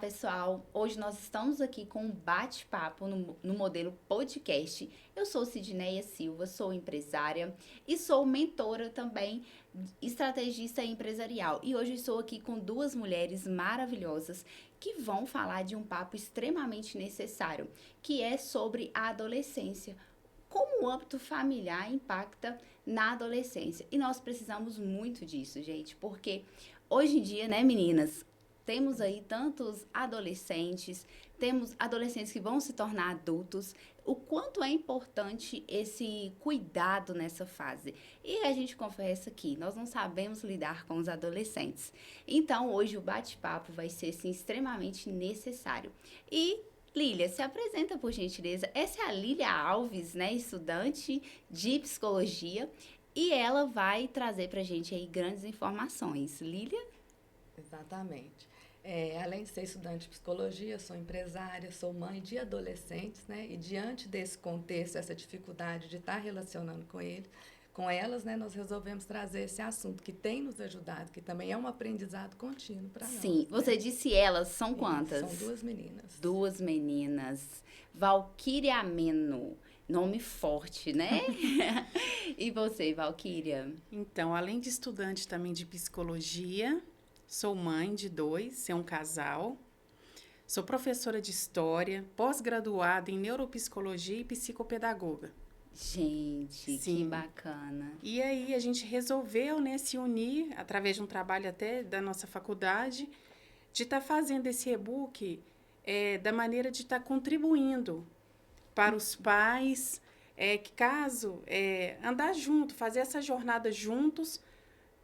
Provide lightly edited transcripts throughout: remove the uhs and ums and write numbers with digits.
pessoal! Hoje nós estamos aqui com um bate-papo no modelo podcast. Eu sou Sidneia Silva, sou empresária e sou mentora também, estrategista empresarial. E hoje estou aqui com duas mulheres maravilhosas que vão falar de um papo extremamente necessário, que é sobre a adolescência. Como o âmbito familiar impacta na adolescência. E nós precisamos muito disso, gente, porque hoje em dia, né, meninas? Temos aí tantos adolescentes, temos adolescentes que vão se tornar adultos, o quanto é importante esse cuidado nessa fase. E a gente confessa que nós não sabemos lidar com os adolescentes. Então, hoje o bate-papo vai ser, assim, extremamente necessário. E Lília, se apresenta, por gentileza. Essa é a Lília Alves, né, estudante de psicologia, e ela vai trazer pra gente aí grandes informações. Lília? Exatamente. Além de ser estudante de psicologia, sou empresária, sou mãe de adolescentes, né? E diante desse contexto, essa dificuldade de estar relacionando com elas, né? Nós resolvemos trazer esse assunto que tem nos ajudado, que também é um aprendizado contínuo para nós. Sim, você né? disse elas, são quantas? São duas meninas. Duas meninas. Valquíria Ameno. Nome forte, né? E você, Valquíria? Então, além de estudante também de psicologia, sou mãe de dois, é um casal. Sou professora de história, pós-graduada em neuropsicologia e psicopedagoga. Gente, Sim. que bacana. E aí a gente resolveu, né, se unir, através de um trabalho até da nossa faculdade, de estar fazendo esse e-book da maneira de estar contribuindo para os pais, que caso andar junto, fazer essa jornada juntos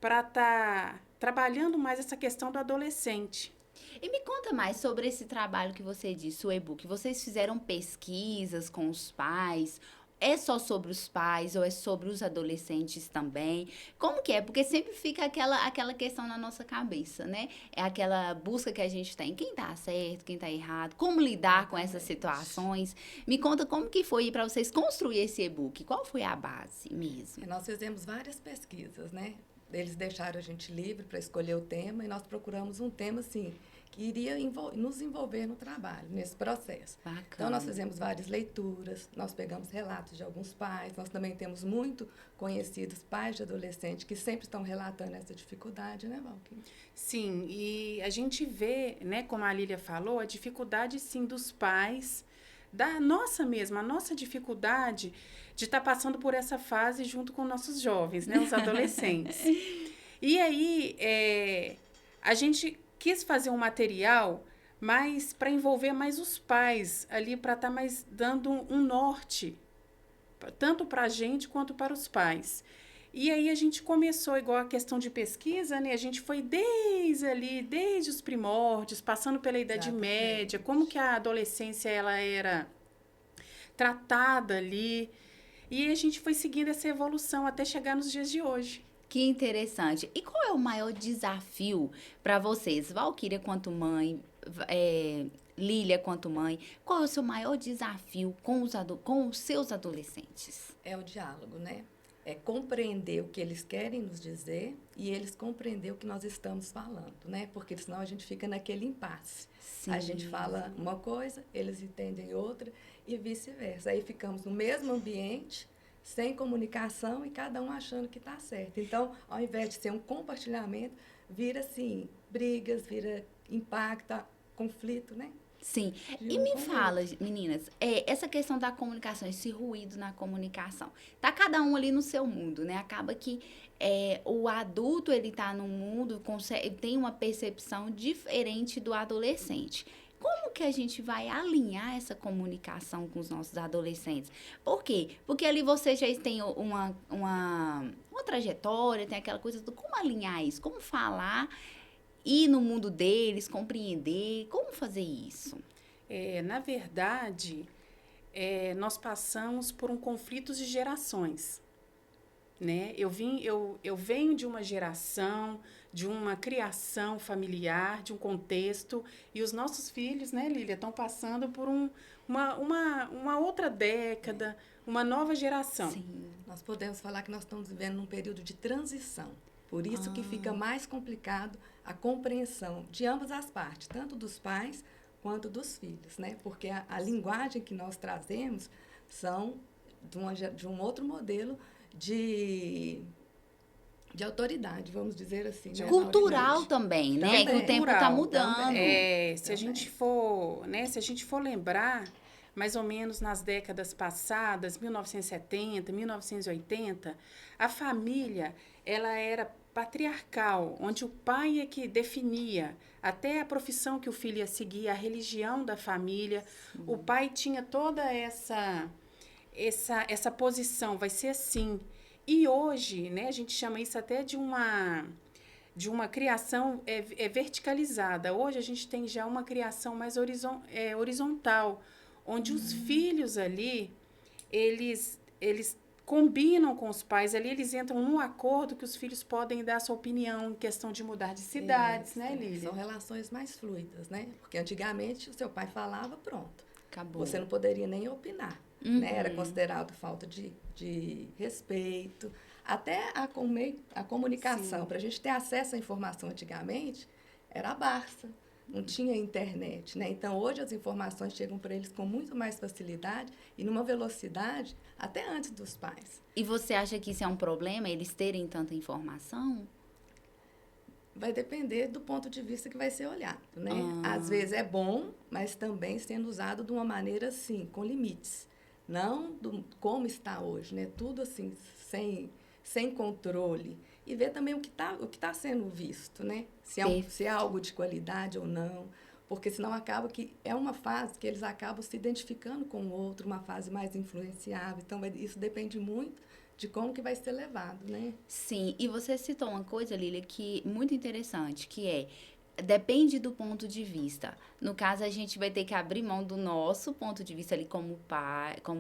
para estar trabalhando mais essa questão do adolescente. E me conta mais sobre esse trabalho que você disse, o e-book. Vocês fizeram pesquisas com os pais? É só sobre os pais ou é sobre os adolescentes também? Como que é? Porque sempre fica aquela questão na nossa cabeça, né? É aquela busca que a gente tem. Quem tá certo, quem tá errado? Como lidar com essas situações? Me conta como que foi para vocês construir esse e-book. Qual foi a base mesmo? Nós fizemos várias pesquisas, né? Eles deixaram a gente livre para escolher o tema e nós procuramos um tema, assim, que iria nos envolver no trabalho, nesse processo. Bacana. Então, nós fizemos várias leituras, nós pegamos relatos de alguns pais, nós também temos muito conhecidos pais de adolescentes que sempre estão relatando essa dificuldade, né, Valquíria? Sim, e a gente vê, né, como a Lília falou, a dificuldade, sim, dos pais, da nossa mesma, a nossa dificuldade de estar passando por essa fase junto com nossos jovens, né, os adolescentes. E aí, a gente quis fazer um material mais para envolver mais os pais ali, para estar mais dando um norte, tanto para a gente quanto para os pais. E aí a gente começou, igual a questão de pesquisa, né? A gente foi desde os primórdios, passando pela Idade Média, como que a adolescência ela era tratada ali. E a gente foi seguindo essa evolução até chegar nos dias de hoje. Que interessante. E qual é o maior desafio para vocês, Valquíria quanto mãe, Lília quanto mãe? Qual é o seu maior desafio com os seus adolescentes? É o diálogo, né? É compreender o que eles querem nos dizer e eles compreender o que nós estamos falando, né? Porque senão a gente fica naquele impasse. Sim. A gente fala uma coisa, eles entendem outra e vice-versa. Aí ficamos no mesmo ambiente, sem comunicação e cada um achando que está certo. Então, ao invés de ser um compartilhamento, vira, assim, brigas, vira impacta, conflito, né? Sim. E me fala, meninas, essa questão da comunicação, esse ruído na comunicação. Tá cada um ali no seu mundo, né? Acaba que o adulto, ele tá no mundo, tem uma percepção diferente do adolescente. Como que a gente vai alinhar essa comunicação com os nossos adolescentes? Por quê? Porque ali você já tem uma trajetória, tem aquela coisa do como alinhar isso, como falar, ir no mundo deles, compreender, como fazer isso? Na verdade, nós passamos por um conflito de gerações. Né? Eu venho de uma geração, de uma criação familiar, de um contexto, e os nossos filhos, né, Lília, estão passando por uma outra década, uma nova geração. Sim. Nós podemos falar que nós estamos vivendo num período de transição. Por isso que fica mais complicado a compreensão de ambas as partes, tanto dos pais quanto dos filhos, né? Porque a linguagem que nós trazemos são de um outro modelo de autoridade, vamos dizer assim. Né? Cultural também, né? Que o tempo está mudando. Se a gente for, né, se a gente for lembrar, mais ou menos nas décadas passadas, 1970, 1980, a família, ela era patriarcal, onde o pai é que definia até a profissão que o filho ia seguir, a religião da família. O pai tinha toda essa posição, vai ser assim. E hoje, né, a gente chama isso até de uma criação verticalizada. Hoje a gente tem já uma criação mais horizontal, onde os filhos ali, eles combinam com os pais, ali eles entram num acordo que os filhos podem dar sua opinião em questão de mudar de cidades, né, Lília? São relações mais fluidas, né? Porque antigamente o seu pai falava, pronto. Acabou. Você não poderia nem opinar. Né? Era considerado falta de respeito. Até a comunicação, para a gente ter acesso à informação antigamente, era a Barça. Não tinha internet, né? Então, hoje as informações chegam para eles com muito mais facilidade e numa velocidade até antes dos pais. E você acha que isso é um problema, eles terem tanta informação? Vai depender do ponto de vista que vai ser olhado, né? Às vezes é bom, mas também sendo usado de uma maneira, assim, com limites. Não como está hoje, né? Tudo, assim, sem controle. E ver também o que tá sendo visto, né? Se é algo de qualidade ou não. Porque senão acaba que é uma fase que eles acabam se identificando com o outro, uma fase mais influenciável. Então, isso depende muito de como que vai ser levado, né? Sim, e você citou uma coisa, Lília, que muito interessante, que depende do ponto de vista. No caso, a gente vai ter que abrir mão do nosso ponto de vista ali como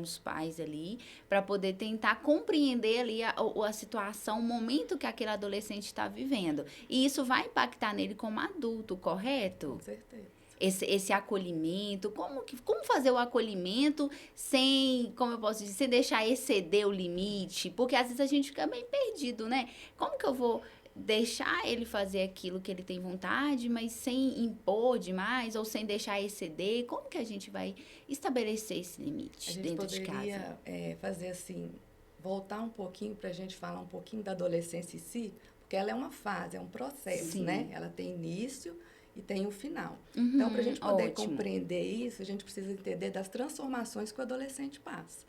os pais ali, para poder tentar compreender ali a situação, o momento que aquele adolescente está vivendo. E isso vai impactar nele como adulto, correto? Com certeza. Esse acolhimento, como fazer o acolhimento sem, como eu posso dizer, sem deixar exceder o limite, porque às vezes a gente fica bem perdido, né? Como que eu vou deixar ele fazer aquilo que ele tem vontade, mas sem impor demais ou sem deixar exceder? Como que a gente vai estabelecer esse limite dentro de casa? A gente poderia fazer assim, voltar um pouquinho para a gente falar um pouquinho da adolescência em si, porque ela é uma fase, é um processo, Sim. né? Ela tem início e tem o final. Então, para a gente poder Ótimo. compreender isso, a gente precisa entender das transformações que o adolescente passa,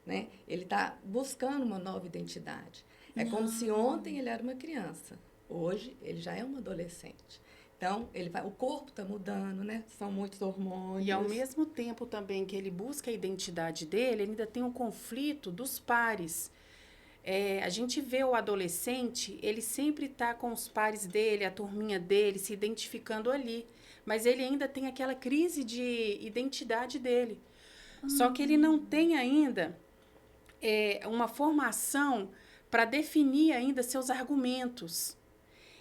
né? Ele está buscando uma nova identidade. É como se ontem ele era uma criança, hoje ele já é um adolescente. Então, o corpo está mudando, né? São muitos hormônios. E ao mesmo tempo também que ele busca a identidade dele, ele ainda tem um conflito dos pares. A gente vê o adolescente, ele sempre está com os pares dele, a turminha dele, se identificando ali. Mas ele ainda tem aquela crise de identidade dele. Só que ele não tem ainda uma formação para definir ainda seus argumentos.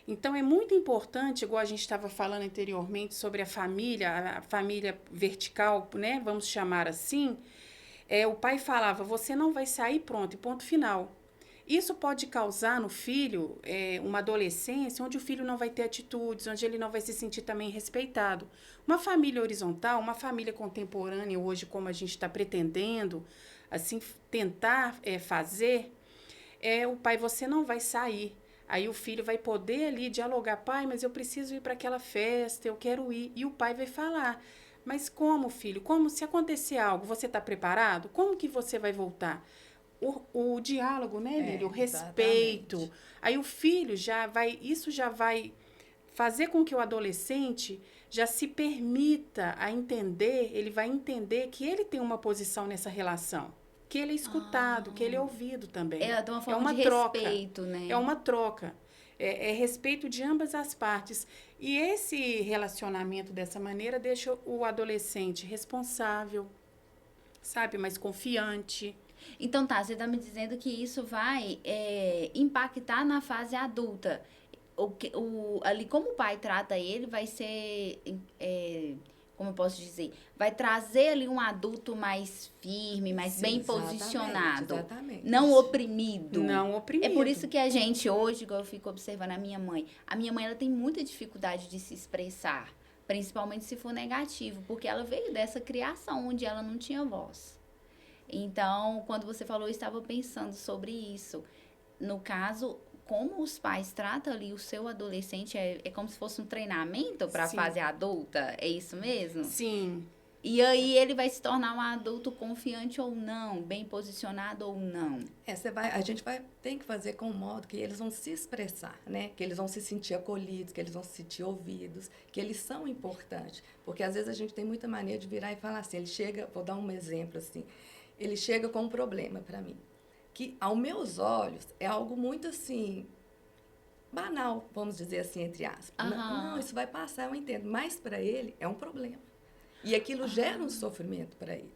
Então, é muito importante, igual a gente estava falando anteriormente sobre a família vertical, né? Vamos chamar assim. O pai falava, você não vai sair, pronto, e ponto final. Isso pode causar no filho uma adolescência onde o filho não vai ter atitudes, onde ele não vai se sentir também respeitado. Uma família horizontal, uma família contemporânea hoje, como a gente está pretendendo, assim, tentar fazer, o pai, você não vai sair. Aí o filho vai poder ali dialogar, pai, mas eu preciso ir para aquela festa, eu quero ir. E o pai vai falar, mas como, filho? Como se acontecer algo, você está preparado? Como que você vai voltar? O diálogo, né, Lília? O respeito. Exatamente. Aí o filho isso já vai fazer com que o adolescente já se permita a entender, ele vai entender que ele tem uma posição nessa relação, que ele é escutado, que ele é ouvido também. De uma forma de troca, respeito, né? É uma troca. É respeito de ambas as partes. E esse relacionamento dessa maneira deixa o adolescente responsável, sabe, mais confiante. Então tá, você tá me dizendo que isso vai impactar na fase adulta. Ali como o pai trata ele vai ser como eu posso dizer, vai trazer ali um adulto mais firme, mais Sim, bem exatamente, posicionado, exatamente. não oprimido. Não oprimido. É por isso que a gente hoje, igual eu fico observando a minha mãe, ela tem muita dificuldade de se expressar, principalmente se for negativo, porque ela veio dessa criação onde ela não tinha voz. Então, quando você falou, eu estava pensando sobre isso. No caso, como os pais tratam ali o seu adolescente, é como se fosse um treinamento para a Sim. fase adulta? É isso mesmo? Sim. E aí ele vai se tornar um adulto confiante ou não, bem posicionado ou não. A gente tem que fazer com o modo que eles vão se expressar, né? Que eles vão se sentir acolhidos, que eles vão se sentir ouvidos, que eles são importantes. Porque às vezes a gente tem muita mania de virar e falar assim, ele chega, vou dar um exemplo assim, ele chega com um problema para mim, que aos meus olhos é algo muito assim, banal, vamos dizer assim, entre aspas. Não, isso vai passar, eu entendo. Mas para ele é um problema. E aquilo gera um sofrimento para ele.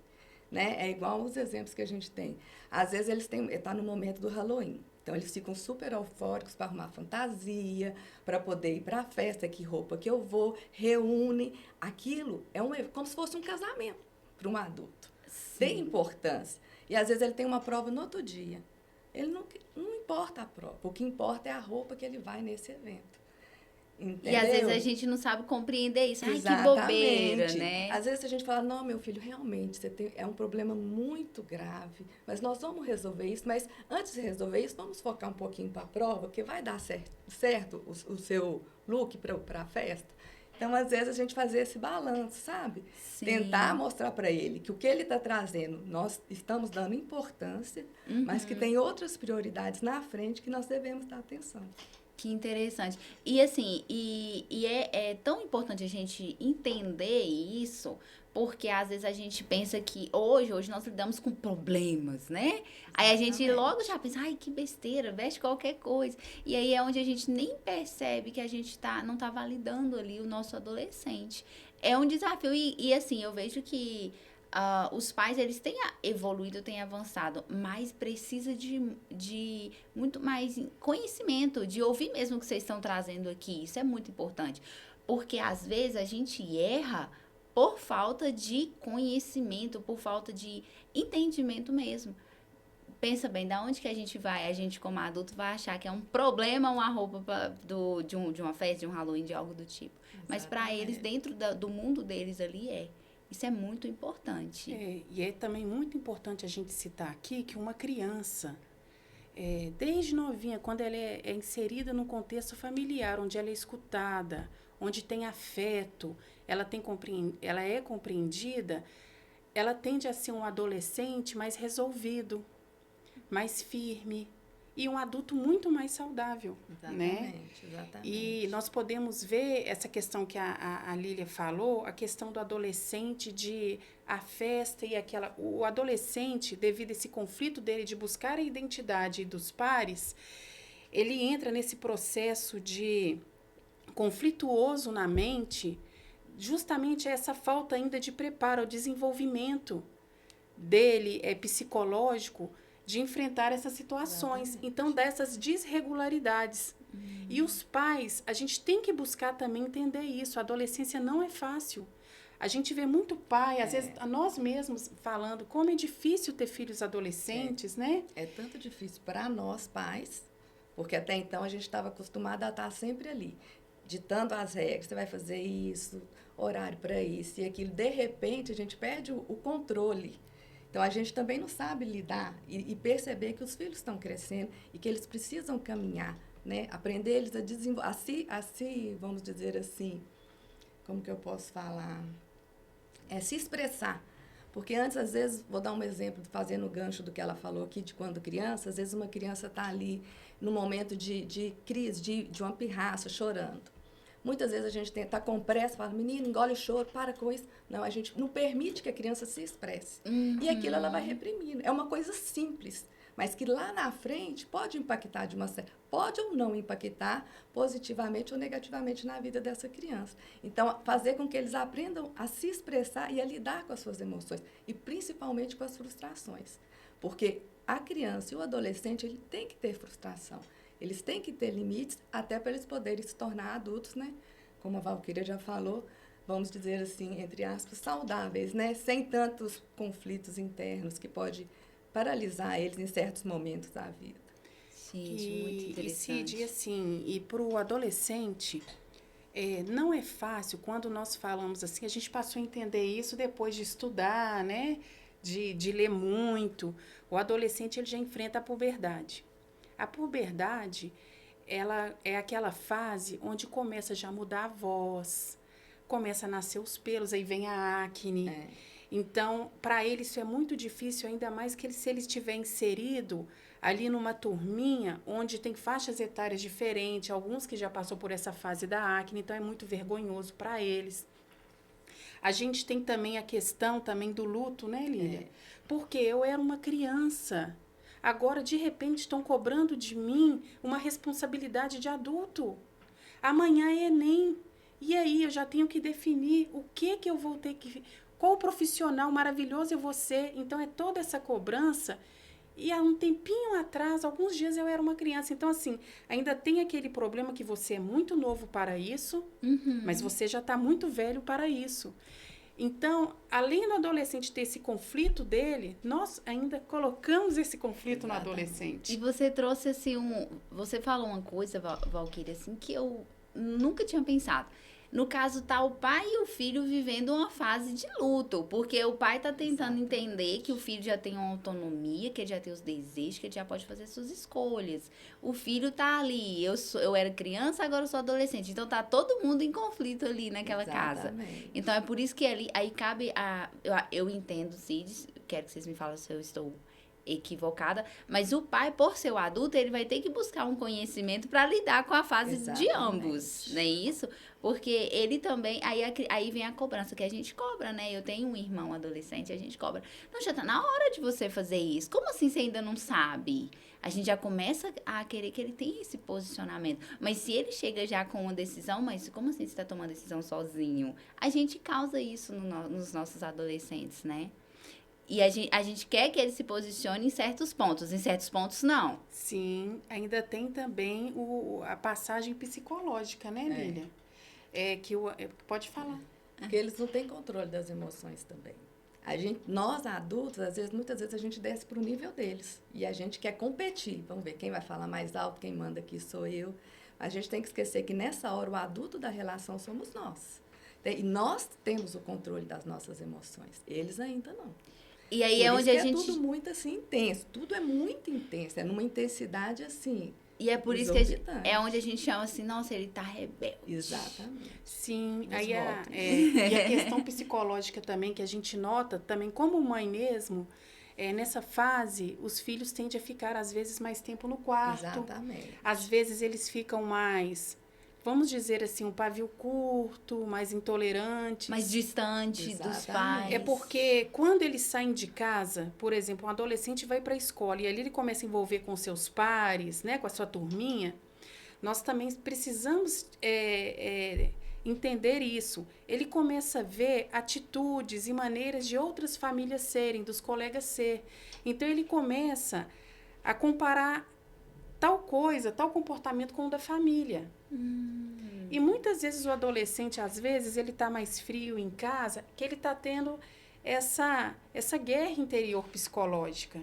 Né? É igual os exemplos que a gente tem. Às vezes está no momento do Halloween. Então, eles ficam super eufóricos para arrumar fantasia, para poder ir para a festa, que roupa que eu vou, reúne. Aquilo é como se fosse um casamento para um adulto. Sim. Tem importância. E, às vezes, ele tem uma prova no outro dia. Ele não importa a prova. O que importa é a roupa que ele vai nesse evento. Entendeu? E às vezes a gente não sabe compreender isso. Ai, Exatamente. que bobeira, né? Às vezes a gente fala, não, meu filho, realmente, é um problema muito grave, mas nós vamos resolver isso. Mas antes de resolver isso, vamos focar um pouquinho para a prova, que vai dar certo o seu look para a festa. Então, às vezes, a gente fazer esse balanço, sabe? Sim. Tentar mostrar para ele que o que ele está trazendo, nós estamos dando importância, mas que tem outras prioridades na frente que nós devemos dar atenção. Que interessante. E assim, é tão importante a gente entender isso, porque às vezes a gente pensa que hoje nós lidamos com problemas, né? Exatamente. Aí a gente logo já pensa, ai, que besteira, veste qualquer coisa. E aí é onde a gente nem percebe que a gente não tá validando ali o nosso adolescente. É um desafio. E assim, eu vejo que os pais, eles têm evoluído, têm avançado, mas precisa de muito mais conhecimento, de ouvir mesmo o que vocês estão trazendo aqui. Isso é muito importante. Porque, às vezes, a gente erra por falta de conhecimento, por falta de entendimento mesmo. Pensa bem, da onde que a gente vai, a gente como adulto vai achar que é um problema uma roupa de uma festa, de um Halloween, de algo do tipo. Exatamente. Mas para eles, dentro do mundo deles ali, isso é muito importante. E é também muito importante a gente citar aqui que uma criança, desde novinha, quando ela é inserida num contexto familiar, onde ela é escutada, onde tem afeto, ela é compreendida, ela tende a ser um adolescente mais resolvido, mais firme, e um adulto muito mais saudável. Exatamente, né? Exatamente. E nós podemos ver essa questão que a Lília falou, a questão do adolescente, a festa e o adolescente, devido a esse conflito dele de buscar a identidade dos pares, ele entra nesse processo de conflituoso na mente, justamente essa falta ainda de preparo, o desenvolvimento dele psicológico, de enfrentar essas situações. Exatamente. Então, dessas desregularidades. E os pais, a gente tem que buscar também entender isso. A adolescência não é fácil. A gente vê muito pai, às vezes, nós mesmos falando como é difícil ter filhos adolescentes, né? É tanto difícil para nós, pais, porque até então a gente estava acostumado a estar sempre ali, ditando as regras, você vai fazer isso, horário para isso e aquilo. De repente, a gente perde o controle. Então, a gente também não sabe lidar e perceber que os filhos estão crescendo e que eles precisam caminhar, né? Aprender eles a desenvolver, vamos dizer assim, como que eu posso falar? Se expressar. Porque antes, às vezes, vou dar um exemplo, fazendo o gancho do que ela falou aqui, de quando criança, às vezes uma criança está ali no momento de crise, de uma pirraça, chorando. Muitas vezes a gente está com pressa, fala, menino, engole o choro, para com isso. Não, a gente não permite que a criança se expresse. E aquilo ela vai reprimindo. É uma coisa simples, mas que lá na frente pode impactar pode ou não impactar positivamente ou negativamente na vida dessa criança. Então, fazer com que eles aprendam a se expressar e a lidar com as suas emoções, e principalmente com as frustrações. Porque a criança e o adolescente, ele tem que ter frustração. Eles têm que ter limites até para eles poderem se tornar adultos, né? Como a Valquíria já falou, vamos dizer assim, entre aspas, saudáveis, né? Sem tantos conflitos internos que pode paralisar eles em certos momentos da vida. Gente, muito interessante. E assim, e para o adolescente, não é fácil quando nós falamos assim, a gente passou a entender isso depois de estudar, né? De ler muito. O adolescente ele já enfrenta a puberdade. A puberdade, ela é aquela fase onde começa já a mudar a voz, começa a nascer os pelos, aí vem a acne. Então, para ele isso é muito difícil, ainda mais que se ele estiver inserido ali numa turminha onde tem faixas etárias diferentes, alguns que já passou por essa fase da acne, então é muito vergonhoso para eles. A gente tem também a questão também do luto, né, Lília? Porque eu era uma criança. Agora, de repente, estão cobrando de mim uma responsabilidade de adulto. Amanhã é Enem. E aí, eu já tenho que definir o que eu vou ter que... Qual profissional maravilhoso eu vou ser. Então, é toda essa cobrança. E há um tempinho atrás, alguns dias, eu era uma criança. Então, assim, ainda tem aquele problema que você é muito novo para isso, mas você já está muito velho para isso. Então, além do adolescente ter esse conflito dele, nós ainda colocamos esse conflito no adolescente. E você trouxe, assim, você falou uma coisa, Valquíria, assim, que eu nunca tinha pensado. No caso, tá o pai e o filho vivendo uma fase de luto, porque o pai tá tentando entender que o filho já tem uma autonomia, que ele já tem os desejos, que ele já pode fazer suas escolhas. O filho tá ali, eu era criança, agora eu sou adolescente, então tá todo mundo em conflito ali naquela casa. Então é por isso que ali, aí cabe eu entendo, Cid, quero que vocês me falem se eu estou equivocada, mas o pai, por ser o adulto, ele vai ter que buscar um conhecimento para lidar com a fase de ambos, não é isso? Porque ele também, aí vem a cobrança que a gente cobra, né? Eu tenho um irmão adolescente, a gente cobra. Não, já tá na hora de você fazer isso. Como assim você ainda não sabe? A gente já começa a querer que ele tenha esse posicionamento. Mas se ele chega já com uma decisão, mas como assim você tá tomando decisão sozinho? A gente causa isso nos nossos adolescentes, né? E a gente quer que ele se posicione em certos pontos não. Sim, ainda tem também a passagem psicológica, né, Lília? Pode falar. Porque eles não têm controle das emoções também. Nós, adultos, muitas vezes a gente desce para o nível deles. E a gente quer competir. Vamos ver quem vai falar mais alto, quem manda aqui sou eu. A gente tem que esquecer que nessa hora o adulto da relação somos nós. E nós temos o controle das nossas emoções. Eles ainda não. E aí é onde a gente... é tudo muito, assim, intenso. Tudo é muito intenso. É numa intensidade, assim... E é por isso que é onde a gente chama assim, nossa, ele tá rebelde. Exatamente. Sim, aí e a questão psicológica também, que a gente nota também, como mãe mesmo, nessa fase, os filhos tendem a ficar, às vezes, mais tempo no quarto. Exatamente. Às vezes, eles ficam mais... Vamos dizer assim, um pavio curto, mais intolerante. Mais distante dos pais. É porque quando eles saem de casa, por exemplo, um adolescente vai para a escola e ali ele começa a envolver com seus pares, né, com a sua turminha, nós também precisamos entender isso. Ele começa a ver atitudes e maneiras de outras famílias serem, dos colegas ser. Então, ele começa a comparar tal coisa, tal comportamento com o da família. E muitas vezes o adolescente, às vezes, ele está mais frio em casa, que ele está tendo essa guerra interior psicológica.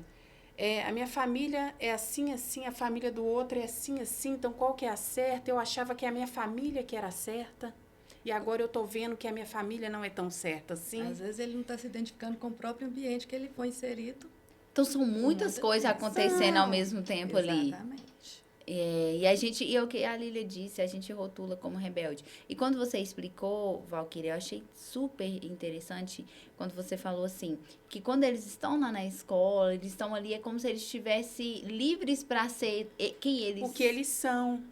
A minha família é assim, assim, a família do outro é assim, assim, então qual que é a certa? Eu achava que a minha família que era certa, e agora eu estou vendo que a minha família não é tão certa assim. Às vezes ele não está se identificando com o próprio ambiente que ele foi inserido. Então são muitas coisas acontecendo ao mesmo tempo ali. Exatamente. E o que a Lília disse, a gente rotula como rebelde. E quando você explicou, Valquíria, eu achei super interessante quando você falou assim, que quando eles estão lá na escola, eles estão ali, é como se eles estivessem livres para ser quem eles... O que eles são.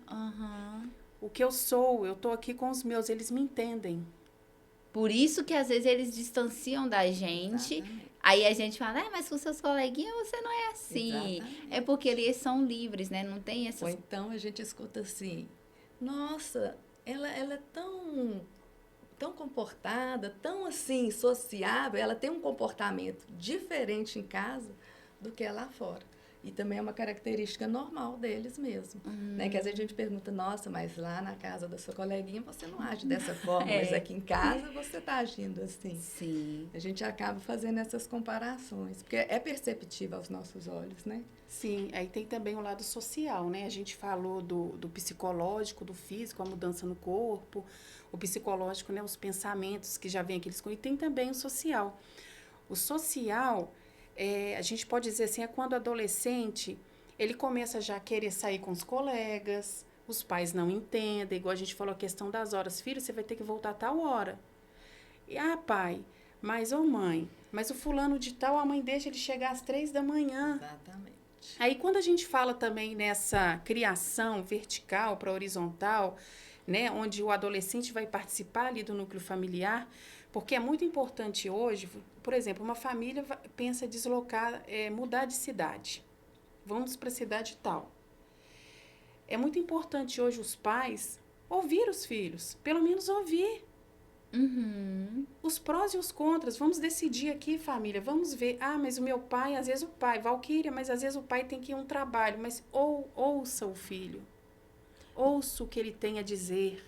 O que eu sou, eu tô aqui com os meus, eles me entendem. Por isso que às vezes eles distanciam da gente. Exatamente. Aí a gente fala, mas com seus coleguinhas você não é assim. Exatamente. É porque eles são livres, né? Não tem essas... Ou então a gente escuta assim, nossa, ela é tão comportada, tão assim, sociável, ela tem um comportamento diferente em casa do que lá fora. E também é uma característica normal deles mesmo. Né? Que às vezes a gente pergunta, nossa, mas lá na casa da sua coleguinha você não age dessa forma, mas aqui em casa você está agindo assim. Sim. A gente acaba fazendo essas comparações, porque é perceptível aos nossos olhos, né? Sim, aí tem também o lado social, né? A gente falou do psicológico, do físico, a mudança no corpo, o psicológico, né? Os pensamentos que já vem aqueles... E tem também o social. O social, a gente pode dizer assim, é quando o adolescente, ele começa já a querer sair com os colegas, os pais não entendem, igual a gente falou a questão das horas. Filho, você vai ter que voltar a tal hora. E, pai, mas, mãe, mas o fulano de tal, a mãe deixa ele chegar às 3 da manhã. Exatamente. Aí, quando a gente fala também nessa criação vertical para horizontal, né, onde o adolescente vai participar ali do núcleo familiar, porque é muito importante hoje, por exemplo, uma família pensa deslocar, mudar de cidade. Vamos para a cidade tal. É muito importante hoje os pais ouvir os filhos, pelo menos ouvir. Os prós e os contras, vamos decidir aqui, família, vamos ver. Mas o meu pai, às vezes o pai, Valquíria, mas às vezes o pai tem que ir a um trabalho, mas ouça o filho, ouça o que ele tem a dizer.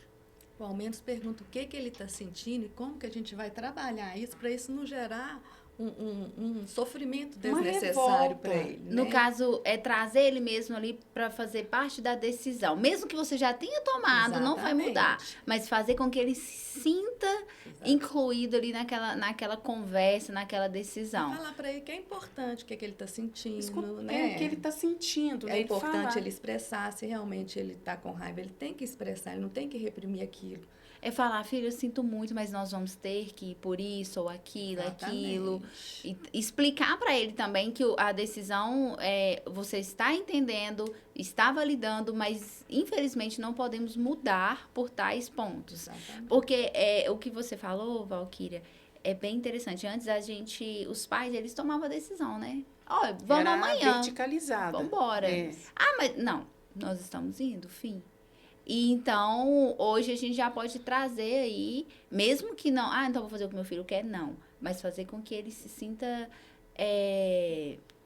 Ou ao menos pergunta o que ele está sentindo e como que a gente vai trabalhar isso para isso não gerar um sofrimento desnecessário para ele. No né? caso, é trazer ele mesmo ali para fazer parte da decisão. Mesmo que você já tenha tomado, não vai mudar. Mas fazer com que ele se sinta incluído ali naquela conversa, naquela decisão. Falar para ele que é importante o que ele está sentindo. O que ele está sentindo. É importante ele expressar. Se realmente ele está com raiva, ele tem que expressar, ele não tem que reprimir aquilo. É falar, filho, eu sinto muito, mas nós vamos ter que ir por isso ou aquilo, aquilo. E explicar para ele também que a decisão, você está entendendo, está validando, mas infelizmente não podemos mudar por tais pontos. Exatamente. Porque o que você falou, Valquíria, é bem interessante. Antes os pais, eles tomavam a decisão, né? Vamos amanhã. Verticalizada. Vamos embora. Mas não, nós estamos indo, fim. E então, hoje a gente já pode trazer aí, mesmo que não, então vou fazer o que meu filho quer, não. Mas fazer com que ele se sinta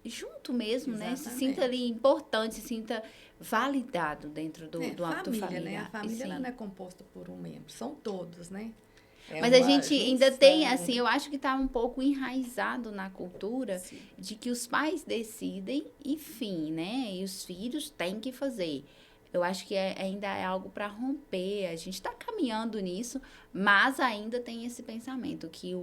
junto mesmo, né? Se sinta ali importante, se sinta validado dentro do âmbito familiar. Né? A família ela não é composta por um membro, são todos, né? Mas a gente ainda tem, assim, eu acho que está um pouco enraizado na cultura de que os pais decidem e fim, né? E os filhos têm que fazer. Eu acho que ainda é algo para romper. A gente está caminhando nisso, mas ainda tem esse pensamento que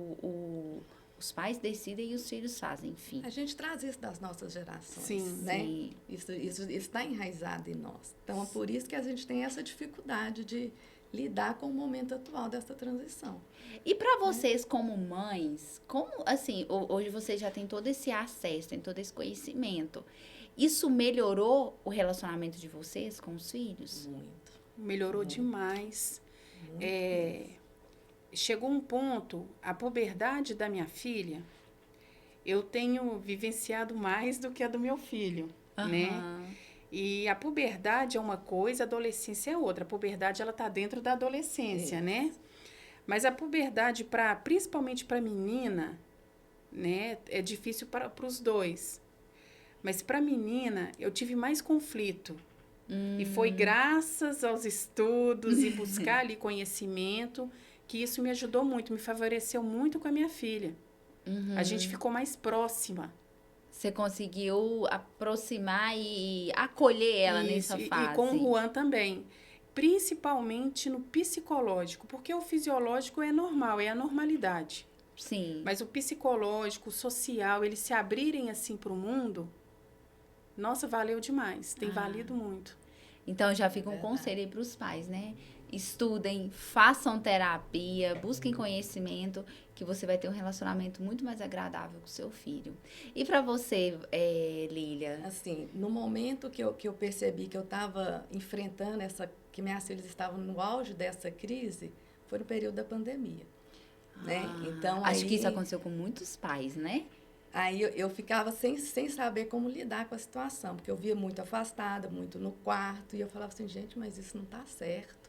os pais decidem e os filhos fazem, enfim. A gente traz isso das nossas gerações, sim, né? Sim. Isso está enraizado em nós. Então, é por isso que a gente tem essa dificuldade de lidar com o momento atual dessa transição. E para vocês, como mães, como, assim, hoje vocês já têm todo esse acesso, têm todo esse conhecimento. Isso melhorou o relacionamento de vocês com os filhos? Muito. Melhorou demais. Chegou um ponto, a puberdade da minha filha, eu tenho vivenciado mais do que a do meu filho, né? E a puberdade é uma coisa, a adolescência é outra. A puberdade, ela tá dentro da adolescência, né? Mas a puberdade, principalmente para menina, né? É difícil para os dois. Mas para menina, eu tive mais conflito. E foi graças aos estudos e buscar ali conhecimento que isso me ajudou muito, me favoreceu muito com a minha filha. A gente ficou mais próxima. Você conseguiu aproximar e acolher ela nessa fase. E com o Juan também. Principalmente no psicológico, porque o fisiológico é normal, é a normalidade. Sim. Mas o psicológico, o social, eles se abrirem assim para o mundo, nossa, valeu demais. Tem valido muito. Então, já fica um conselho aí para os pais, né? Estudem, façam terapia, busquem conhecimento, que você vai ter um relacionamento muito mais agradável com o seu filho. E para você, Lília? Assim, no momento que eu percebi que eu estava enfrentando que minhas filhas estavam no auge dessa crise, foi no período da pandemia. Né? Então, acho que isso aconteceu com muitos pais, né? Aí eu ficava sem saber como lidar com a situação, porque eu via muito afastada, muito no quarto, e eu falava assim, gente, mas isso não está certo.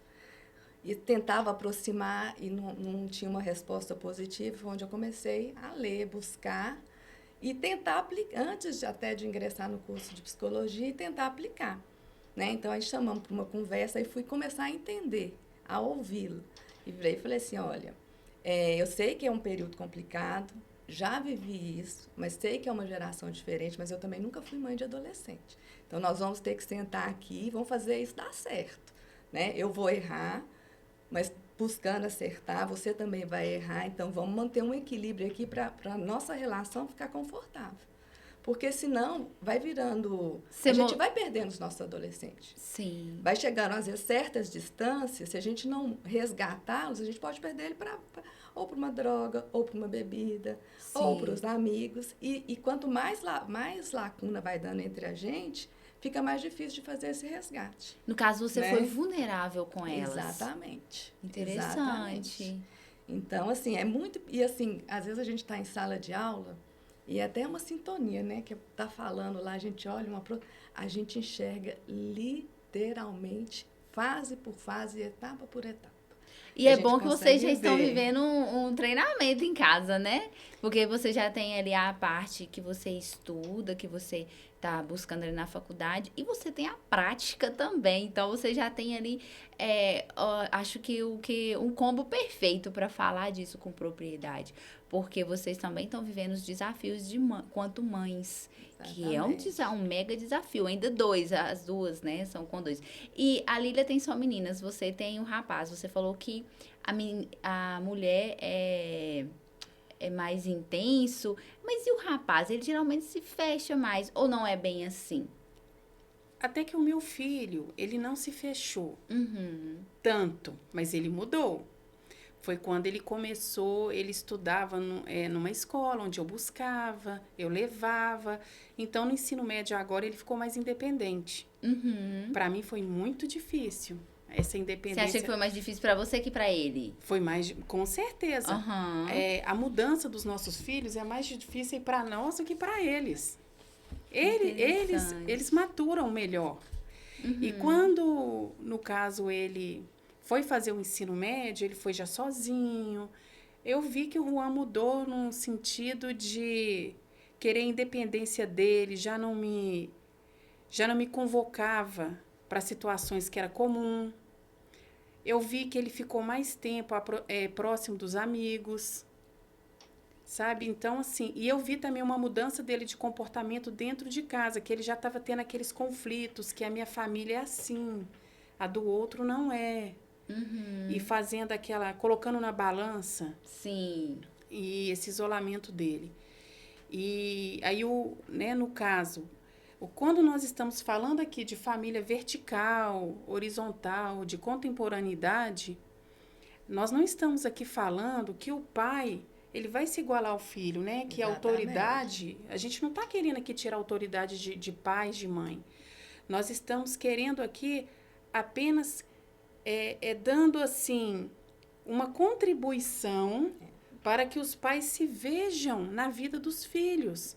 E tentava aproximar e não tinha uma resposta positiva, foi onde eu comecei a ler, buscar, e tentar aplicar, antes até de ingressar no curso de psicologia, e tentar aplicar. Né? Então, aí chamamos para uma conversa e fui começar a entender, a ouvi-lo. E falei assim, olha, eu sei que é um período complicado, já vivi isso, mas sei que é uma geração diferente, mas eu também nunca fui mãe de adolescente. Então, nós vamos ter que sentar aqui e vamos fazer isso dar certo. Né? Eu vou errar, mas buscando acertar, você também vai errar. Então, vamos manter um equilíbrio aqui para a nossa relação ficar confortável. Porque, senão, vai virando... A gente vai perdendo os nossos adolescentes. Sim. Vai chegando, às vezes, certas distâncias, se a gente não resgatá-los, a gente pode perder ele ou para uma droga, ou para uma bebida, sim, ou para os amigos. E quanto mais lacuna vai dando entre a gente, fica mais difícil de fazer esse resgate. No caso, você foi vulnerável com elas. Exatamente. Interessante. Exatamente. Então, assim, é muito... E, assim, às vezes a gente está em sala de aula e até uma sintonia, né? Que tá falando lá, a gente olha a gente enxerga literalmente, fase por fase, etapa por etapa. E é bom que vocês já estão vivendo um treinamento em casa, né? Porque você já tem ali a parte que você estuda, que você está buscando ali na faculdade, e você tem a prática também. Então, você já tem ali, acho que um combo perfeito para falar disso com propriedade. Porque vocês também estão vivendo os desafios quanto mães. Exatamente. Que é um mega desafio. Ainda as duas, né? São com 2. E a Lília tem só meninas, você tem um rapaz. Você falou que a mulher é mais intenso. Mas e o rapaz? Ele geralmente se fecha mais. Ou não é bem assim? Até que o meu filho, ele não se fechou tanto. Mas ele mudou. Foi quando ele começou, ele estudava numa escola onde eu buscava, eu levava. Então, no ensino médio agora, ele ficou mais independente. Para mim, foi muito difícil essa independência. Você acha que foi mais difícil para você que para ele? Foi mais, com certeza. A mudança dos nossos filhos é mais difícil para nós do que para eles. Eles maturam melhor. E quando, no caso, ele... foi fazer o ensino médio, ele foi já sozinho. Eu vi que o Juan mudou no sentido de querer a independência dele, já não me convocava para situações que era comum. Eu vi que ele ficou mais tempo próximo dos amigos, sabe? Então, assim, e eu vi também uma mudança dele de comportamento dentro de casa, que ele já estava tendo aqueles conflitos, que a minha família é assim, a do outro não é. E fazendo colocando na balança. Sim. E esse isolamento dele. E aí, no caso, quando nós estamos falando aqui de família vertical, horizontal, de contemporaneidade, nós não estamos aqui falando que o pai, ele vai se igualar ao filho, né? Que a autoridade, a gente não está querendo aqui tirar a autoridade de pais, de mãe. Nós estamos querendo aqui apenas... dando, assim, uma contribuição para que os pais se vejam na vida dos filhos.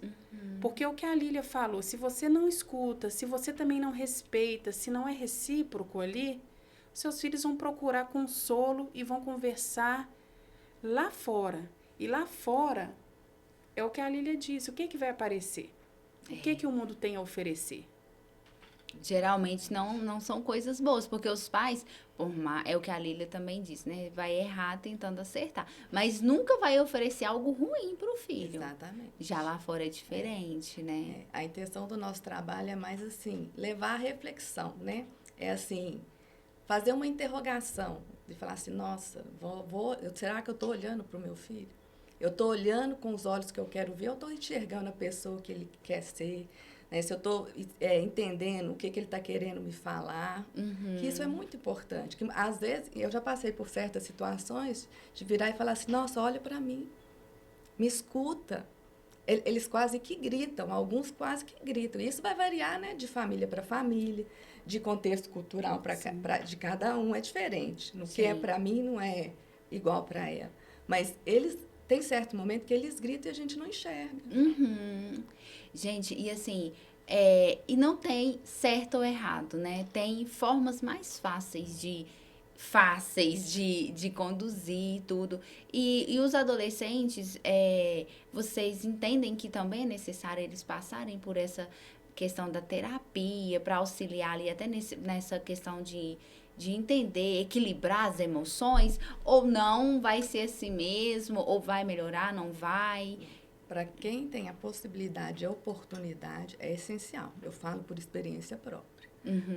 Porque é o que a Lília falou, se você não escuta, se você também não respeita, se não é recíproco ali, seus filhos vão procurar consolo e vão conversar lá fora. E lá fora, é o que a Lília disse, o que vai aparecer? O que o mundo tem a oferecer? Geralmente não são coisas boas, porque os pais, é o que a Lília também disse, né? Vai errar tentando acertar. Mas nunca vai oferecer algo ruim para o filho. Exatamente. Já lá fora é diferente, né? A intenção do nosso trabalho é mais assim, levar a reflexão, né? É assim, fazer uma interrogação, de falar assim, nossa, será que eu estou olhando para o meu filho? Eu estou olhando com os olhos que eu quero ver, eu estou enxergando a pessoa que ele quer ser, né? Se eu estou entendendo o que ele está querendo me falar, que isso é muito importante. Que, às vezes, eu já passei por certas situações de virar e falar assim, nossa, olha para mim, me escuta. Eles quase que gritam, alguns quase que gritam. Isso vai variar, né, de família para família, de contexto cultural de cada um, é diferente. No que é para mim não é igual para ela. Mas tem certo momento que eles gritam e a gente não enxerga. Gente, e assim, e não tem certo ou errado, né? Tem formas mais fáceis de fáceis de conduzir tudo. E os adolescentes, vocês entendem que também é necessário eles passarem por essa questão da terapia para auxiliar ali até nessa questão de entender, equilibrar as emoções, ou não vai ser assim mesmo, ou vai melhorar, não vai? Para quem tem a possibilidade e a oportunidade, é essencial. Eu falo por experiência própria.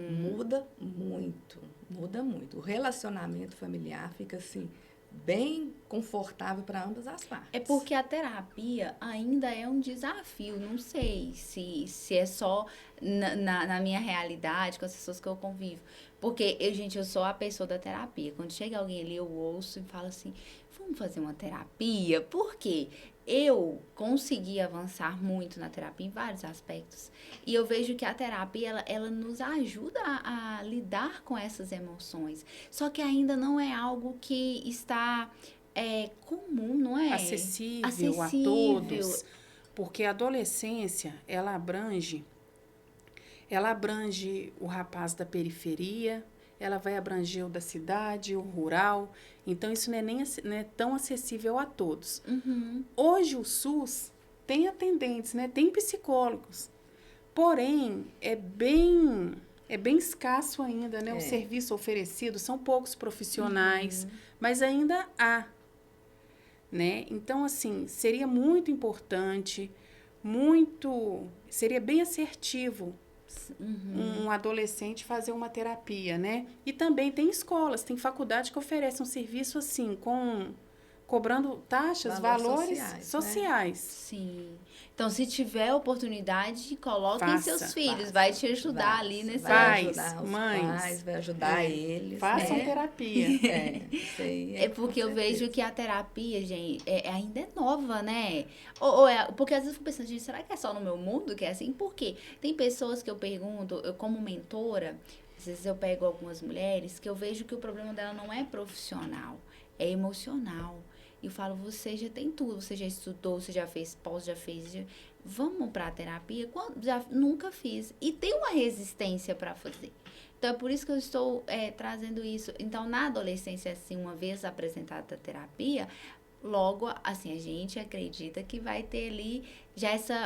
Muda muito, muda muito. O relacionamento familiar fica assim, bem confortável para ambas as partes. É porque a terapia ainda é um desafio. Não sei se é só na minha realidade, com as pessoas que eu convivo. Porque, gente, eu sou a pessoa da terapia. Quando chega alguém ali, eu ouço e falo assim, vamos fazer uma terapia? Por quê? Eu consegui avançar muito na terapia em vários aspectos. E eu vejo que a terapia, ela nos ajuda a lidar com essas emoções. Só que ainda não é algo que está comum, não é? Acessível a todos. Porque a adolescência, ela abrange o rapaz da periferia, ela vai abranger o da cidade, o rural. Então, isso não é tão acessível a todos. Hoje, o SUS tem atendentes, né? Tem psicólogos. Porém, é bem escasso ainda, né? O serviço oferecido, são poucos profissionais, mas ainda há. Né? Então, assim, seria muito importante, seria bem assertivo um adolescente fazer uma terapia, né? E também tem escolas, tem faculdade que oferece um serviço assim, cobrando taxas, valores sociais. Né? Sim. Então, se tiver oportunidade, coloquem seus filhos. Vai te ajudar ali nesse... Vai ajudar os pais, vai ajudar eles. Façam terapia. Porque eu vejo que a terapia, gente, ainda é nova, né? Porque às vezes eu fico pensando, gente, será que é só no meu mundo que é assim? Por quê? Tem pessoas que eu pergunto, eu como mentora, às vezes eu pego algumas mulheres que eu vejo que o problema dela não é profissional, é emocional. E eu falo, você já tem tudo, você já estudou, você já fez pós, vamos pra terapia? Nunca fiz. E tem uma resistência para fazer. Então, é por isso que eu estou trazendo isso. Então, na adolescência, assim, uma vez apresentada a terapia, logo, assim, a gente acredita que vai ter ali,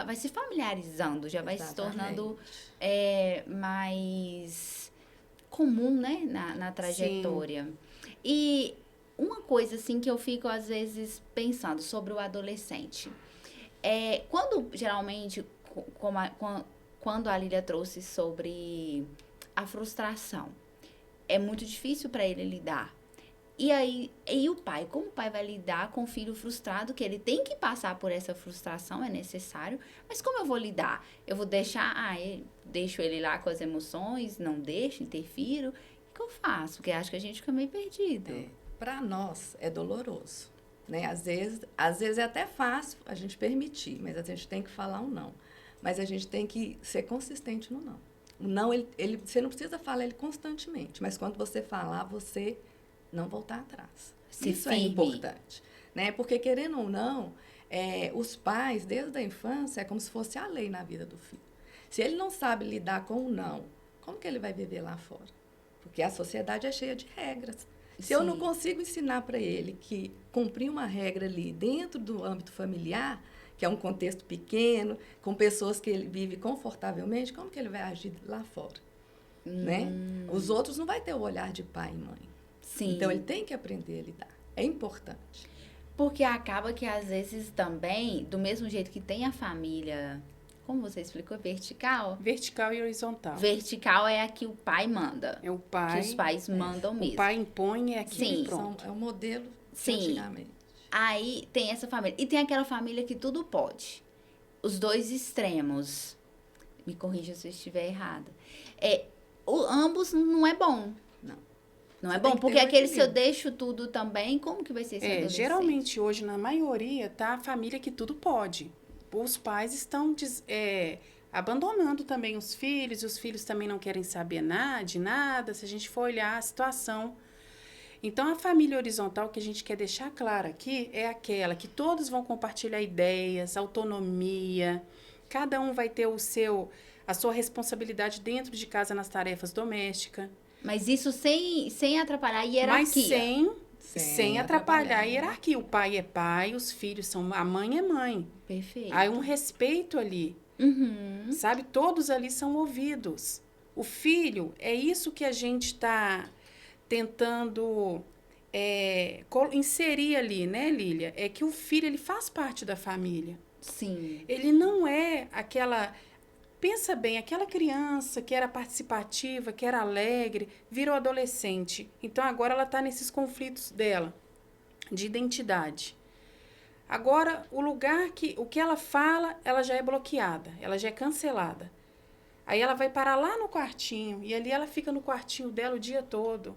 vai se familiarizando, já vai se tornando mais comum, né, na trajetória. Sim. E uma coisa, assim, que eu fico, às vezes, pensando sobre o adolescente. Geralmente, quando a Lília trouxe sobre a frustração, é muito difícil para ele lidar. E o pai? Como o pai vai lidar com o filho frustrado, que ele tem que passar por essa frustração, é necessário, mas como eu vou lidar? Eu vou deixo ele lá com as emoções, não deixo, interfiro? O que eu faço? Porque acho que a gente fica meio perdido. Para nós é doloroso, né? Às vezes é até fácil a gente permitir, mas a gente tem que falar um não. Mas a gente tem que ser consistente no não. O não, você não precisa falar ele constantemente, mas quando você falar, você não voltar atrás. Isso é importante, né? Porque, querendo ou não, os pais, desde a infância, é como se fosse a lei na vida do filho. Se ele não sabe lidar com o não, como que ele vai viver lá fora? Porque a sociedade é cheia de regras. Se eu não consigo ensinar para ele que cumprir uma regra ali dentro do âmbito familiar, que é um contexto pequeno, com pessoas que ele vive confortavelmente, como que ele vai agir lá fora? Né? Os outros não vão ter o olhar de pai e mãe. Sim. Então, ele tem que aprender a lidar. É importante. Porque acaba que, às vezes, também, do mesmo jeito que tem a família... Como você explicou? Vertical? Vertical e horizontal. Vertical é a que o pai manda. É o pai. Que os pais mandam mesmo. O pai impõe aquilo e pronto. É o modelo antigamente. Aí tem essa família. E tem aquela família que tudo pode. Os dois extremos. Me corrija se eu estiver errada. Ambos não é bom. Não é bom, porque aquele se eu deixo tudo também, como que vai ser esse adolescente? Geralmente, hoje, na maioria, tá a família que tudo pode. Os pais estão abandonando também os filhos também não querem saber de nada, se a gente for olhar a situação. Então, a família horizontal que a gente quer deixar clara aqui é aquela que todos vão compartilhar ideias, autonomia, cada um vai ter a sua responsabilidade dentro de casa nas tarefas domésticas. Mas isso sem atrapalhar a hierarquia. Mas sem atrapalhar a hierarquia. O pai é pai, os filhos são... A mãe é mãe. Perfeito. Há um respeito ali. Uhum. Sabe? Todos ali são ouvidos. O filho, é isso que a gente está tentando inserir ali, né, Lília? É que o filho, ele faz parte da família. Sim. Ele não é aquela... Pensa bem, aquela criança que era participativa, que era alegre, virou adolescente. Então, agora ela está nesses conflitos dela, de identidade. Agora, o que ela fala, ela já é bloqueada, ela já é cancelada. Aí ela vai parar lá no quartinho, e ali ela fica no quartinho dela o dia todo.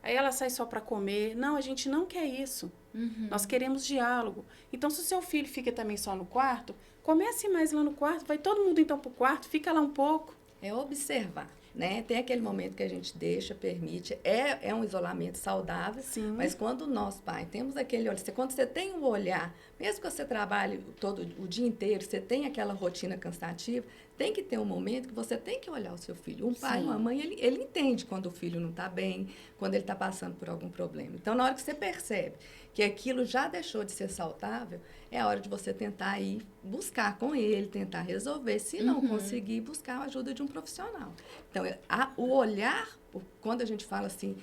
Aí ela sai só para comer. Não, a gente não quer isso. Uhum. Nós queremos diálogo. Então, se o seu filho fica também só no quarto, comece mais lá no quarto, vai todo mundo então para o quarto, fica lá um pouco. É observar, né? Tem aquele momento que a gente deixa, permite, é um isolamento saudável, Sim. mas quando nós, pai, temos aquele olhar, quando você tem um olhar, mesmo que você trabalhe todo o dia inteiro, você tem aquela rotina cansativa, tem que ter um momento que você tem que olhar o seu filho. Um pai, uma mãe, ele entende quando o filho não está bem, quando ele está passando por algum problema. Então, na hora que você percebe que aquilo já deixou de ser saudável, é a hora de você tentar ir buscar com ele, tentar resolver. Se não conseguir, buscar a ajuda de um profissional. Então, o olhar, quando a gente fala assim,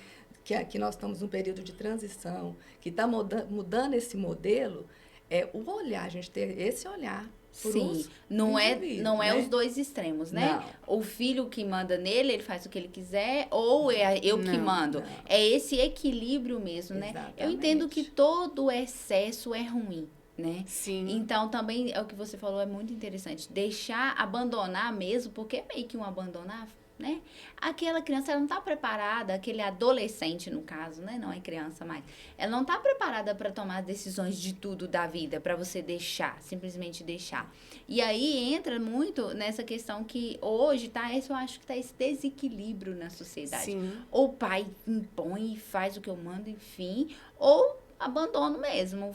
que nós estamos num período de transição, que está mudando esse modelo, é o olhar, a gente ter esse olhar. Sim, não é né? os dois extremos, né? Não. O filho que manda nele, ele faz o que ele quiser, ou é eu que mando. Não. É esse equilíbrio mesmo, né? Exatamente. Eu entendo que todo excesso é ruim, né? Sim. Então, também, é o que você falou, é muito interessante. Deixar, abandonar mesmo, porque é meio que um abandonar, né? Aquela criança, ela não está preparada, aquele adolescente, no caso, né? Não é criança mais. Ela não está preparada para tomar decisões de tudo da vida, para você deixar, simplesmente deixar. E aí entra muito nessa questão que hoje, eu acho que tá esse desequilíbrio na sociedade. Sim. Ou o pai impõe e faz o que eu mando, enfim, ou abandono mesmo.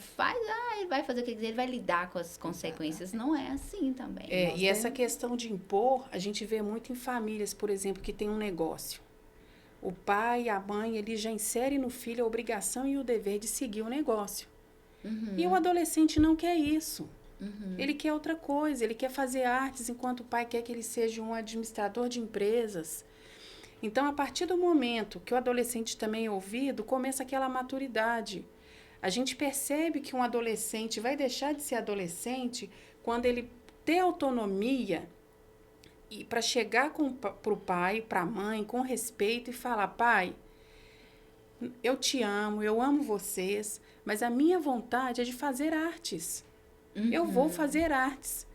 Ele vai fazer o que quiser, ele vai lidar com as consequências. Não é assim também. E essa questão de impor, a gente vê muito em famílias, por exemplo, que tem um negócio. O pai e a mãe, ele já insere no filho a obrigação e o dever de seguir o negócio. E o adolescente não quer isso. Ele quer outra coisa, ele quer fazer artes, enquanto o pai quer que ele seja um administrador de empresas. Então, a partir do momento que o adolescente também é ouvido, começa aquela maturidade. A gente percebe que um adolescente vai deixar de ser adolescente quando ele tem autonomia e para chegar para o pai, para a mãe, com respeito e falar: pai, eu te amo, eu amo vocês, mas a minha vontade é de fazer artes. Eu vou fazer artes.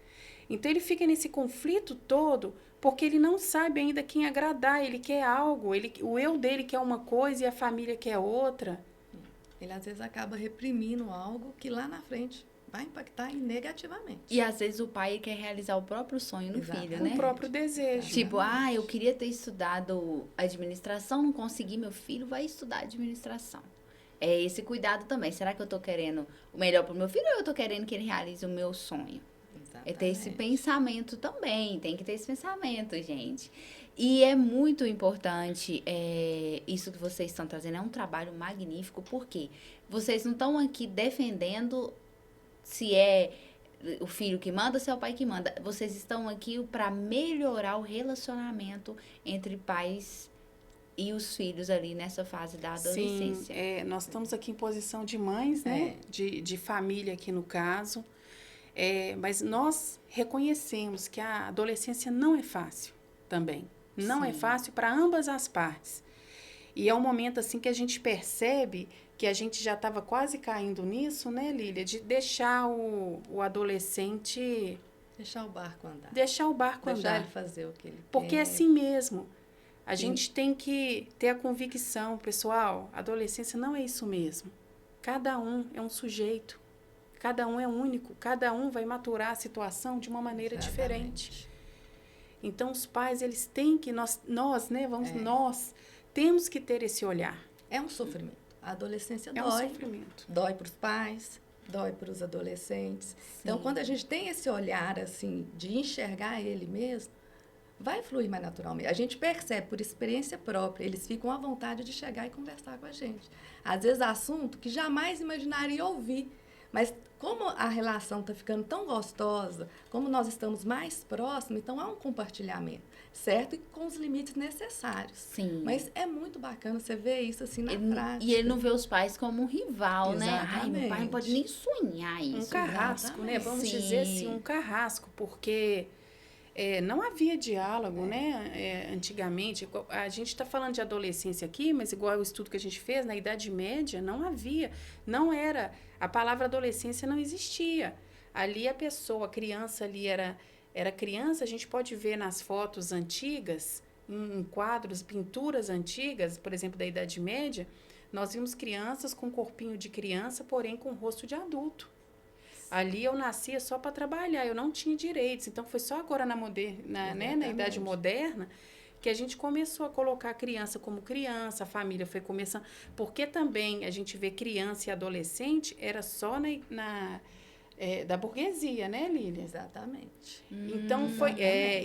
Então, ele fica nesse conflito todo porque ele não sabe ainda quem agradar. Ele quer algo, o eu dele quer uma coisa e a família quer outra. Ele, às vezes, acaba reprimindo algo que lá na frente vai impactar negativamente. E, às vezes, o pai quer realizar o próprio sonho no filho, né? O próprio desejo. Tipo, eu queria ter estudado administração, não consegui, meu filho vai estudar administração. É esse cuidado também. Será que eu tô querendo o melhor pro meu filho ou eu tô querendo que ele realize o meu sonho? Exatamente. É ter esse pensamento também, tem que ter esse pensamento, gente. E é muito importante isso que vocês estão trazendo, é um trabalho magnífico, porque vocês não estão aqui defendendo se é o filho que manda ou se é o pai que manda. Vocês estão aqui para melhorar o relacionamento entre pais e os filhos ali nessa fase da adolescência. Sim, nós estamos aqui em posição de mães, né? De família aqui no caso. Mas nós reconhecemos que a adolescência não é fácil também. Não é fácil para ambas as partes. E é um momento assim que a gente percebe que a gente já estava quase caindo nisso, né, Lília? De deixar o adolescente... Deixar o barco andar. Deixar ele fazer o que ele quer. Porque é assim mesmo. A gente tem que ter a convicção, pessoal, a adolescência não é isso mesmo. Cada um é um sujeito. Cada um é único, cada um vai maturar a situação de uma maneira diferente. Então, os pais, eles têm que, nós temos que ter esse olhar. É um sofrimento. A adolescência dói. É um sofrimento. Dói para os pais, dói para os adolescentes. Sim. Então, quando a gente tem esse olhar, assim, de enxergar ele mesmo, vai fluir mais naturalmente. A gente percebe por experiência própria, eles ficam à vontade de chegar e conversar com a gente. Às vezes, assunto que jamais imaginaria ouvir. Mas como a relação está ficando tão gostosa, como nós estamos mais próximos, então há um compartilhamento, certo? E com os limites necessários. Sim. Mas é muito bacana você ver isso assim na prática. E ele não vê os pais como um rival, né? Ai, meu pai não Exatamente. pode nem sonhar isso. Um carrasco, né? Vamos Sim. dizer assim, um carrasco, porque não havia diálogo, né? Antigamente, a gente está falando de adolescência aqui, mas igual o estudo que a gente fez, na Idade Média, não havia, não era, a palavra adolescência não existia. Ali a pessoa, a criança ali era criança, a gente pode ver nas fotos antigas, em quadros, pinturas antigas, por exemplo, da Idade Média, nós vimos crianças com corpinho de criança, porém com rosto de adulto. Ali eu nascia só para trabalhar, eu não tinha direitos. Então, foi só agora na Idade Moderna que a gente começou a colocar a criança como criança, a família foi começando. Porque também a gente vê criança e adolescente, era só da burguesia, né, Lília? Exatamente. Então,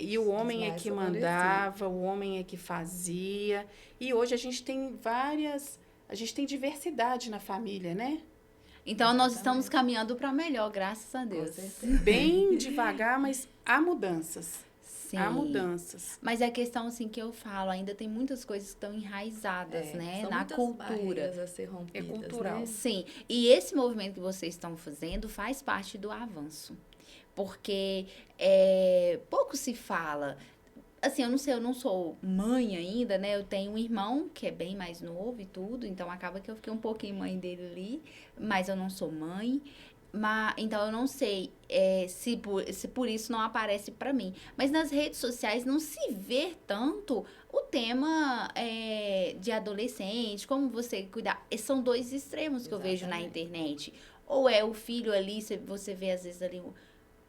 e o homem é que mandava, o homem é que fazia. E hoje a gente tem diversidade na família, né? Então, nós estamos caminhando para melhor, graças a Deus. Bem devagar, mas há mudanças. Sim. Há mudanças. Mas a questão, assim, que eu falo, ainda tem muitas coisas que estão enraizadas, né? São na cultura. A ser rompidas, é cultural. Né? Sim. E esse movimento que vocês estão fazendo faz parte do avanço. Porque pouco se fala. Assim, eu não sei, eu não sou mãe ainda, né? Eu tenho um irmão que é bem mais novo e tudo, então acaba que eu fiquei um pouquinho mãe dele ali, mas eu não sou mãe. Então, eu não sei se por isso não aparece para mim. Mas nas redes sociais não se vê tanto o tema de adolescente, como você cuidar. São dois extremos que eu vejo na internet. Ou é o filho ali, você vê às vezes ali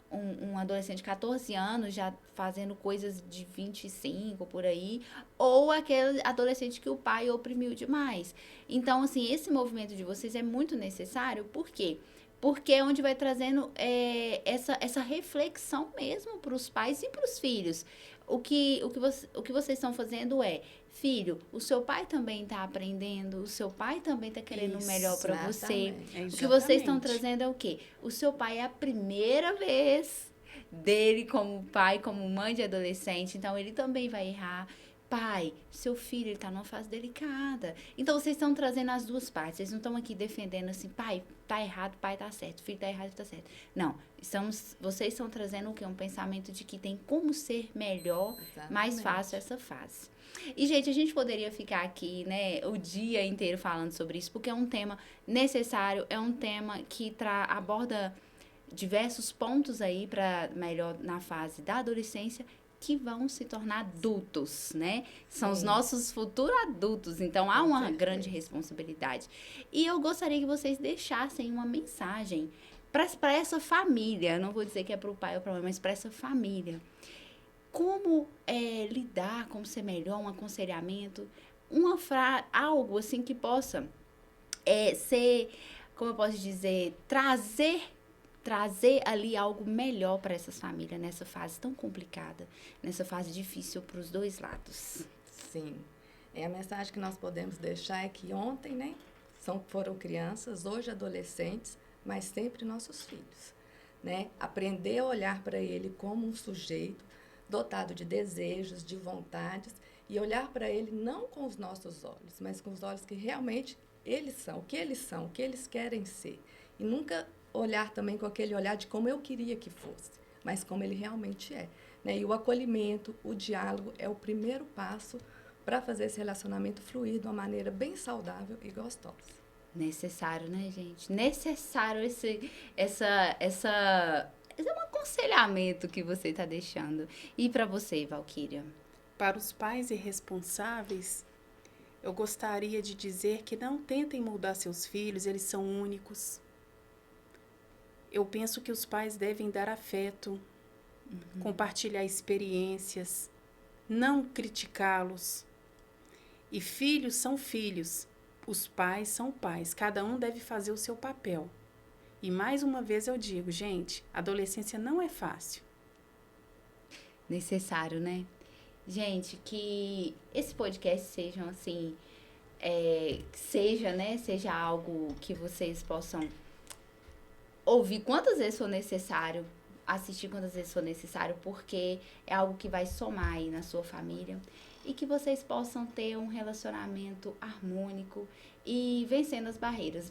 um adolescente de 14 anos já fazendo coisas de 25 por aí, ou aquele adolescente que o pai oprimiu demais. Então, assim, esse movimento de vocês é muito necessário, por quê? Porque é onde vai trazendo essa reflexão mesmo para os pais e para os filhos. O que vocês estão fazendo filho, o seu pai também está aprendendo, o seu pai também está querendo o melhor para você. O que vocês estão trazendo é o quê? O seu pai é a primeira vez dele como pai, como mãe de adolescente, então ele também vai errar. Pai, seu filho, ele está numa fase delicada. Então, vocês estão trazendo as duas partes. Vocês não estão aqui defendendo assim, pai, tá errado, pai tá certo. Filho tá errado, tá certo. Não. Vocês estão trazendo o quê? Um pensamento de que tem como ser melhor, mais fácil essa fase. E, gente, a gente poderia ficar aqui, né, o dia inteiro falando sobre isso, porque é um tema necessário, é um tema que aborda diversos pontos aí para melhor na fase da adolescência, que vão se tornar adultos, né? São os nossos futuros adultos, então há uma grande responsabilidade. E eu gostaria que vocês deixassem uma mensagem para essa família, não vou dizer que é para o pai ou para a mãe, mas para essa família. Como lidar, como ser melhor, um aconselhamento, algo assim que possa ser, como eu posso dizer, trazer ali algo melhor para essas famílias nessa fase tão complicada, nessa fase difícil para os dois lados. Sim. A mensagem que nós podemos deixar é que ontem, né, foram crianças, hoje adolescentes, mas sempre nossos filhos, né? Aprender a olhar para ele como um sujeito dotado de desejos, de vontades, e olhar para ele não com os nossos olhos, mas com os olhos que realmente eles são, o que eles querem ser. E nunca olhar também com aquele olhar de como eu queria que fosse, mas como ele realmente é. Né? E o acolhimento, o diálogo é o primeiro passo para fazer esse relacionamento fluir de uma maneira bem saudável e gostosa. Necessário, né, gente? Necessário esse é um aconselhamento que você está deixando. E para você, Valquíria? Para os pais irresponsáveis, eu gostaria de dizer que não tentem moldar seus filhos, eles são únicos. Eu penso que os pais devem dar afeto, compartilhar experiências, não criticá-los. E filhos são filhos, os pais são pais, cada um deve fazer o seu papel. E mais uma vez eu digo, gente, a adolescência não é fácil. Necessário, né? Gente, que esse podcast seja assim, seja algo que vocês possam ouvir quantas vezes for necessário, assistir quantas vezes for necessário, porque é algo que vai somar aí na sua família e que vocês possam ter um relacionamento harmônico e vencendo as barreiras.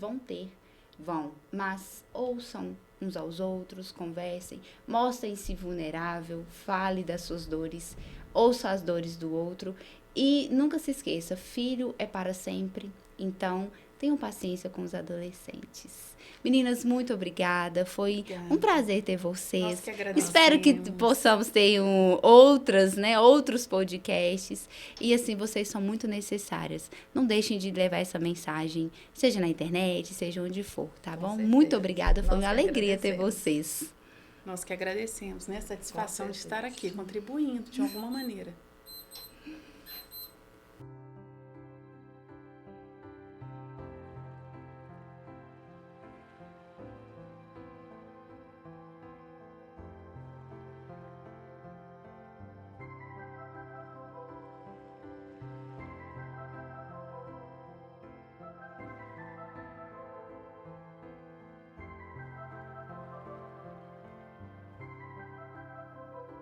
Vão, mas ouçam uns aos outros, conversem, mostrem-se vulnerável, fale das suas dores, ouça as dores do outro e nunca se esqueça, filho é para sempre, então tenham paciência com os adolescentes. Meninas, muito obrigada. Foi um prazer ter vocês. Nós que agradecemos. Espero que possamos ter outros podcasts. E assim, vocês são muito necessárias. Não deixem de levar essa mensagem, seja na internet, seja onde for, tá bom? certeza. Muito obrigada. Foi Nós uma que alegria ter agradecemos. vocês. Nós que agradecemos, né? Satisfação de certeza. estar aqui, contribuindo de alguma maneira.